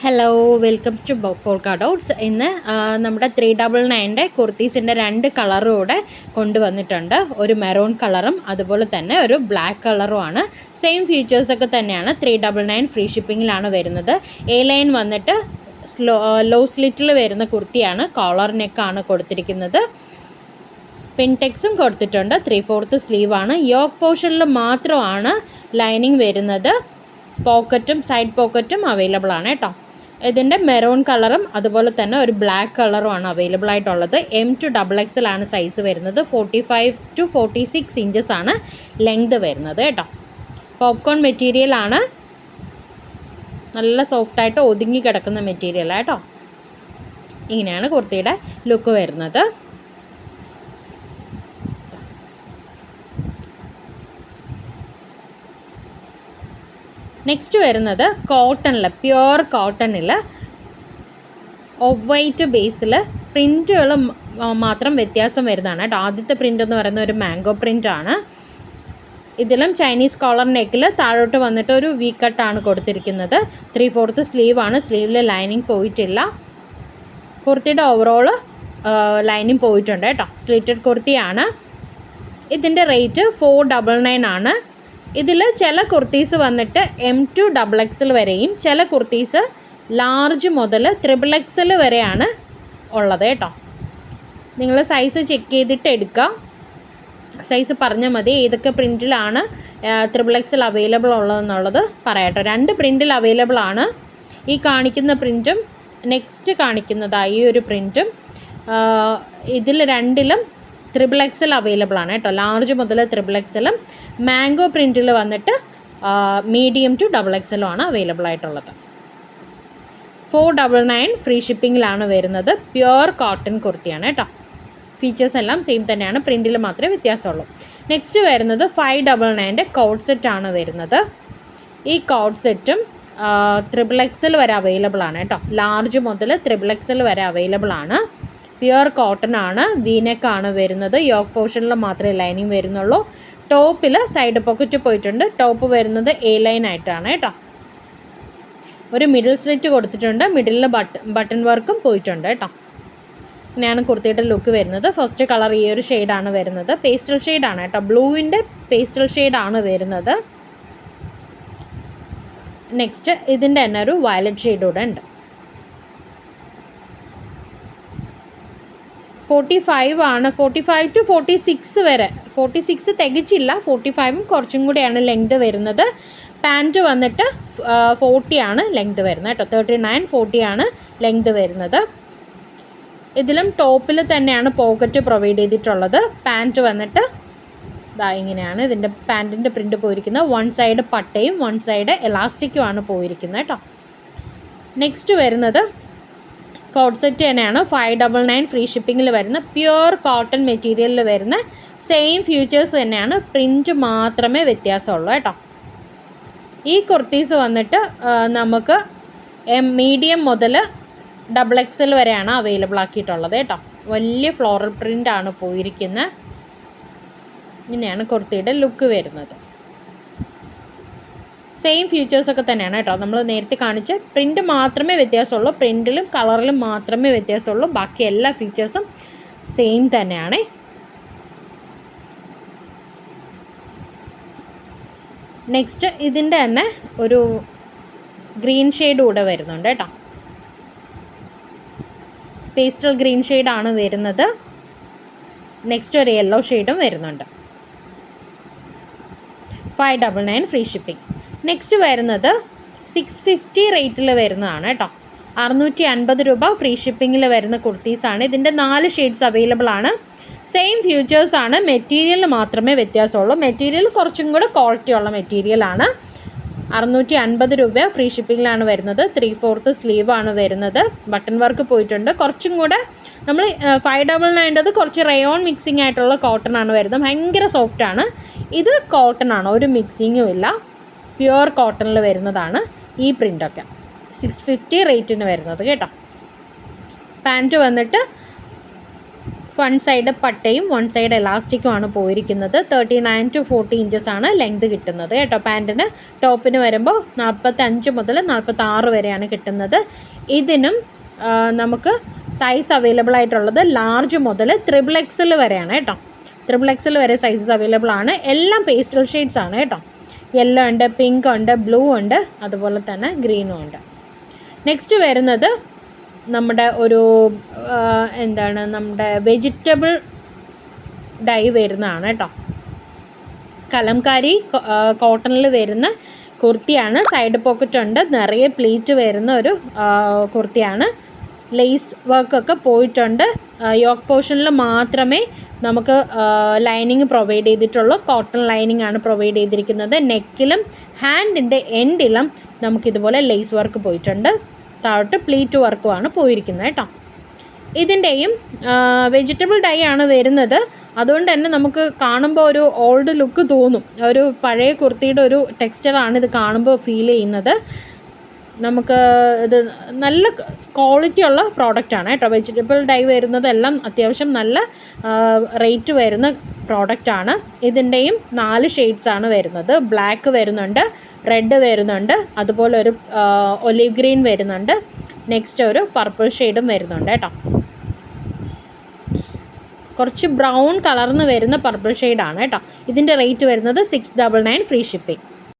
Hello, welcomes to polka dots. ഇന്ന് നമ്മുടെ 399 കുർത്തീസിൻ്റെ 2 കളറും കൂടെ കൊണ്ടുവന്നിട്ടുണ്ട്. ഒരു മെറൂൺ കളറും അതുപോലെ തന്നെ ഒരു ബ്ലാക്ക് കളറുമാണ്. സെയിം ഫീച്ചേഴ്സൊക്കെ തന്നെയാണ്. 399 ഫ്രീ ഷിപ്പിങ്ങിലാണ് വരുന്നത്. എ ലൈൻ വന്നിട്ട് ലോ സ്ലിറ്റിൽ വരുന്ന കുർത്തിയാണ്. കോളർ നെക്കാണ് കൊടുത്തിരിക്കുന്നത്. പിൻടെക്സും കൊടുത്തിട്ടുണ്ട്. 3/4 സ്ലീവാണ്. യോക്ക് പോർഷനിൽ മാത്രമാണ് ലൈനിങ് വരുന്നത്. പോക്കറ്റും സൈഡ് പോക്കറ്റും അവൈലബിൾ ആണ് കേട്ടോ. ഇതിൻ്റെ മെറൂൺ കളറും അതുപോലെ തന്നെ ഒരു ബ്ലാക്ക് കളറുമാണ് അവൈലബിൾ ആയിട്ടുള്ളത്. M to XXL ആണ് സൈസ് വരുന്നത്. 45 to 46 ഇഞ്ചസ് ആണ് ലെങ്ത് വരുന്നത് കേട്ടോ. പോപ്കോൺ മെറ്റീരിയലാണ്. നല്ല സോഫ്റ്റായിട്ട് ഒതുങ്ങി കിടക്കുന്ന മെറ്റീരിയലാണ് കേട്ടോ. ഇങ്ങനെയാണ് കുർത്തിയുടെ ലുക്ക് വരുന്നത്. നെക്സ്റ്റ് വരുന്നത് കോട്ടണിൽ, പ്യുവർ കോട്ടണിൽ ഓഫ് വൈറ്റ് ബേസിൽ പ്രിൻറ്റുകൾ മാത്രം വ്യത്യാസം വരുന്നതാണ് കേട്ടോ. ആദ്യത്തെ പ്രിൻ്റ് എന്ന് പറയുന്നത് ഒരു മാംഗോ പ്രിൻ്റാണ്. ഇതിലും ചൈനീസ് കോളർ നെക്കിൽ താഴോട്ട് വന്നിട്ട് ഒരു വി കട്ടാണ് കൊടുത്തിരിക്കുന്നത്. 3/4 സ്ലീവാണ്. സ്ലീവിൽ ലൈനിങ് പോയിട്ടില്ല. കുർത്തിയുടെ ഓവറോൾ ലൈനിങ് പോയിട്ടുണ്ട് കേട്ടോ. സ്ലിറ്റഡ് കുർത്തിയാണ്. ഇതിൻ്റെ റേറ്റ് 499 ആണ്. ഇതിൽ ചില കുർത്തീസ് വന്നിട്ട് M to XXL വരെയും ചില കുർത്തീസ് ലാർജ് മുതൽ XXL വരെയാണ് ഉള്ളത് കേട്ടോ. നിങ്ങൾ സൈസ് ചെക്ക് ചെയ്തിട്ട് എടുക്കുക. സൈസ് പറഞ്ഞാൽ മതി ഏതൊക്കെ പ്രിൻറ്റിലാണ് XXL അവൈലബിൾ ഉള്ളതെന്നുള്ളത് പറയട്ടോ. 2 പ്രിൻറ്റിൽ അവൈലബിൾ ആണ്. ഈ കാണിക്കുന്ന പ്രിൻറ്റും നെക്സ്റ്റ് കാണിക്കുന്നതായി ഒരു പ്രിൻറ്റും ഇതിൽ രണ്ടിലും XXL അവൈലബിൾ ആണ് കേട്ടോ. ലാർജ് മുതൽ XXL. മാംഗോ പ്രിൻറ്റിൽ വന്നിട്ട് മീഡിയം ടു XXL ആണ് അവൈലബിൾ ആയിട്ടുള്ളത്. 499 ഫ്രീ ഷിപ്പിങ്ങിലാണ് വരുന്നത്. പ്യുവർ കോട്ടൺ കുർത്തിയാണ് കേട്ടോ. ഫീച്ചേഴ്സ് എല്ലാം സെയിം തന്നെയാണ്. പ്രിൻറ്റിൽ മാത്രമേ വ്യത്യാസമുള്ളൂ. നെക്സ്റ്റ് വരുന്നത് 599 കോഡ് സെറ്റാണ് വരുന്നത്. ഈ കോഡ് സെറ്റും XXL വരെ അവൈലബിൾ ആണ് കേട്ടോ. ലാർജ് മുതൽ XXL വരെ അവൈലബിൾ ആണ്. പ്യുവർ കോട്ടൺ ആണ്. വീനെക്കാണ് വരുന്നത്. യോക്ക് പോർഷനിൽ മാത്രമേ ലൈനിങ് വരുന്നുള്ളൂ. ടോപ്പിൽ സൈഡ് പോക്കറ്റ് പോയിട്ടുണ്ട്. ടോപ്പ് വരുന്നത് എ ലൈൻ ആയിട്ടാണ് കേട്ടോ. ഒരു മിഡിൽ സ്ലിറ്റ് കൊടുത്തിട്ടുണ്ട്. മിഡിലിൽ ബട്ടൺ വർക്കും പോയിട്ടുണ്ട് കേട്ടോ. ഇങ്ങനെയാണ് കുർത്തിയുടെ ലുക്ക് വരുന്നത്. ഫസ്റ്റ് കളർ ഈ ഒരു ഷെയ്ഡാണ് വരുന്നത്. പേസ്റ്റൽ ഷെയ്ഡാണ് കേട്ടോ. ബ്ലൂവിൻ്റെ പേസ്റ്റൽ ഷെയ്ഡാണ് വരുന്നത്. നെക്സ്റ്റ് ഇതിൻ്റെ തന്നെ ഒരു വയലറ്റ് ഷെയ്ഡ് കൂടെ ഉണ്ട്. 45 ആണ്. 45 to 46 വരെ. 46 തികച്ചില്ല. 45ഉം കുറച്ചും കൂടിയാണ് ലെങ്ത് വരുന്നത്. പാൻറ്റ് വന്നിട്ട് 40 ആണ് ലെങ്ത് വരുന്നത് കേട്ടോ. 39 40 ആണ് ലെങ്ത് വരുന്നത്. ഇതിലും ടോപ്പിൽ തന്നെയാണ് പോക്കറ്റ് പ്രൊവൈഡ് ചെയ്തിട്ടുള്ളത്. പാൻറ്റ് വന്നിട്ട് ഇങ്ങനെയാണ് ഇതിൻ്റെ പാൻറ്റിൻ്റെ പ്രിൻറ്റ് പോയിരിക്കുന്നത്. 1 സൈഡ് പട്ടയും 1 സൈഡ് എലാസ്റ്റിക്കുമാണ് പോയിരിക്കുന്നത് കേട്ടോ. നെക്സ്റ്റ് വരുന്നത് കോഡ് സെറ്റ് തന്നെയാണ്. 599 ഫ്രീ ഷിപ്പിങ്ങിൽ വരുന്ന പ്യുവർ കോട്ടൺ മെറ്റീരിയലിൽ വരുന്ന സെയിം ഫീച്ചേഴ്സ് തന്നെയാണ്. പ്രിൻറ്റ് മാത്രമേ വ്യത്യാസമുള്ളൂ കേട്ടോ. ഈ കുർത്തീസ് വന്നിട്ട് നമുക്ക് മീഡിയം മുതൽ XXL വരെയാണ് അവൈലബിൾ ആക്കിയിട്ടുള്ളത് കേട്ടോ. വലിയ ഫ്ലോറൽ പ്രിൻ്റാണ് പോയിരിക്കുന്നത്. ഇങ്ങനെയാണ് കുർത്തിയുടെ ലുക്ക് വരുന്നത്. സെയിം ഫീച്ചേഴ്സൊക്കെ തന്നെയാണ് കേട്ടോ. നമ്മൾ നേരത്തെ കാണിച്ച പ്രിൻറ്റ് മാത്രമേ വ്യത്യാസമുള്ളൂ. പ്രിൻറ്റിലും കളറിലും മാത്രമേ വ്യത്യാസമുള്ളൂ. ബാക്കി എല്ലാ ഫീച്ചേഴ്സും സെയിം തന്നെയാണ്. നെക്സ്റ്റ് ഇതിൻ്റെ തന്നെ ഒരു ഗ്രീൻ ഷെയ്ഡ് കൂടെ വരുന്നുണ്ട് കേട്ടോ. പേസ്റ്റൽ ഗ്രീൻ ഷെയ്ഡാണ് വരുന്നത്. നെക്സ്റ്റ് ഒരു യെല്ലോ ഷെയ്ഡും വരുന്നുണ്ട്. 599 ഫ്രീ ഷിപ്പിംഗ്. നെക്സ്റ്റ് വരുന്നത് 650 റേറ്റിൽ വരുന്നതാണ് കേട്ടോ. 650 രൂപ ഫ്രീ ഷിപ്പിങ്ങിൽ വരുന്ന കുർത്തീസാണ്. ഇതിൻ്റെ 4 ഷെയ്ഡ്സ് അവൈലബിൾ ആണ്. സെയിം ഫീച്ചേഴ്സാണ്. മെറ്റീരിയലിൽ മാത്രമേ വ്യത്യാസമുള്ളൂ. മെറ്റീരിയൽ കുറച്ചും കൂടെ ക്വാളിറ്റി ഉള്ള മെറ്റീരിയലാണ്. 650 രൂപ ഫ്രീ ഷിപ്പിങ്ങിലാണ് വരുന്നത്. 3/4 സ്ലീവാണ് വരുന്നത്. ബട്ടൺ വർക്ക് പോയിട്ടുണ്ട്. കുറച്ചും കൂടെ നമ്മൾ 599 കുറച്ച് റയോൺ മിക്സിങ് ആയിട്ടുള്ള കോട്ടൺ ആണ് വരുന്നത്. ഭയങ്കര സോഫ്റ്റാണ്. ഇത് കോട്ടൺ ആണ്, ഒരു മിക്സിങ്ങും ഇല്ല. പ്യുവർ കോട്ടണിൽ വരുന്നതാണ് ഈ പ്രിൻ്റൊക്കെ. 650 റേറ്റിന് വരുന്നത് കേട്ടോ. പാൻറ്റ് വന്നിട്ട് വൺ സൈഡ് പട്ടയും വൺ സൈഡ് എലാസ്റ്റിക്കുമാണ് പോയിരിക്കുന്നത്. 39 to 40 ഇഞ്ചസ് ആണ് ലെങ്ത് കിട്ടുന്നത് കേട്ടോ. പാൻറ്റിന് ടോപ്പിന് വരുമ്പോൾ 45 മുതൽ 46 വരെയാണ് കിട്ടുന്നത്. ഇതിനും നമുക്ക് സൈസ് അവൈലബിൾ ആയിട്ടുള്ളത് ലാർജ് മുതൽ XXL വരെയാണ് കേട്ടോ. XXL വരെ സൈസസ് അവൈലബിൾ ആണ്. എല്ലാം പേസ്റ്റൽ ഷെയ്ഡ്സ് ആണ് കേട്ടോ. യെല്ലോ ഉണ്ട്, പിങ്ക് ഉണ്ട്, ബ്ലൂ ഉണ്ട്, അതുപോലെ തന്നെ ഗ്രീനും ഉണ്ട്. നെക്സ്റ്റ് വരുന്നത് നമ്മുടെ ഒരു നമ്മുടെ വെജിറ്റബിൾ ഡൈ വരുന്നതാണ് കേട്ടോ. കലംകാരി കോട്ടണിൽ വരുന്ന കുർത്തിയാണ്. സൈഡ് പോക്കറ്റ് ഉണ്ട്, നിറയെ പ്ലീറ്റ് വരുന്ന ഒരു കുർത്തിയാണ്. ലേസ് വർക്കൊക്കെ പോയിട്ടുണ്ട്. യോക്ക് പോർഷനിൽ മാത്രമേ നമുക്ക് ലൈനിങ് പ്രൊവൈഡ് ചെയ്തിട്ടുള്ളൂ. കോട്ടൺ ലൈനിങ് ആണ് പ്രൊവൈഡ് ചെയ്തിരിക്കുന്നത്. നെക്കിലും ഹാൻഡിൻ്റെ എൻഡിലും നമുക്കിതുപോലെ ലേസ് വർക്ക് പോയിട്ടുണ്ട്. താഴോട്ട് പ്ലീറ്റ് വർക്കുമാണ് പോയിരിക്കുന്നത് കേട്ടോ. ഇതിൻ്റെയും വെജിറ്റബിൾ ഡൈ ആണ് വരുന്നത്. അതുകൊണ്ട് തന്നെ നമുക്ക് കാണുമ്പോൾ ഒരു ഓൾഡ് ലുക്ക് തോന്നും. ഒരു പഴയ കുർത്തിയുടെ ഒരു ടെക്സ്ചറാണ് ഇത് കാണുമ്പോൾ ഫീൽ ചെയ്യുന്നത്. നമുക്ക് ഇത് നല്ല ക്വാളിറ്റി ഉള്ള പ്രോഡക്റ്റാണ് കേട്ടോ. വെജിറ്റബിൾ ഡൈ വരുന്നതെല്ലാം അത്യാവശ്യം നല്ല റേറ്റ് വരുന്ന പ്രോഡക്റ്റാണ്. ഇതിൻ്റെയും 4 ഷെയ്ഡ്സാണ് വരുന്നത്. ബ്ലാക്ക് വരുന്നുണ്ട്, റെഡ് വരുന്നുണ്ട്, അതുപോലെ ഒരു ഒലിവ് ഗ്രീൻ വരുന്നുണ്ട്. നെക്സ്റ്റ് ഒരു പർപ്പിൾ ഷെയ്ഡും വരുന്നുണ്ട് കേട്ടോ. കുറച്ച് ബ്രൗൺ കളർന്ന് വരുന്ന പർപ്പിൾ ഷെയ്ഡാണ് കേട്ടോ. ഇതിൻ്റെ റേറ്റ് വരുന്നത് 699 ഫ്രീ ഷിപ്പിംഗ്.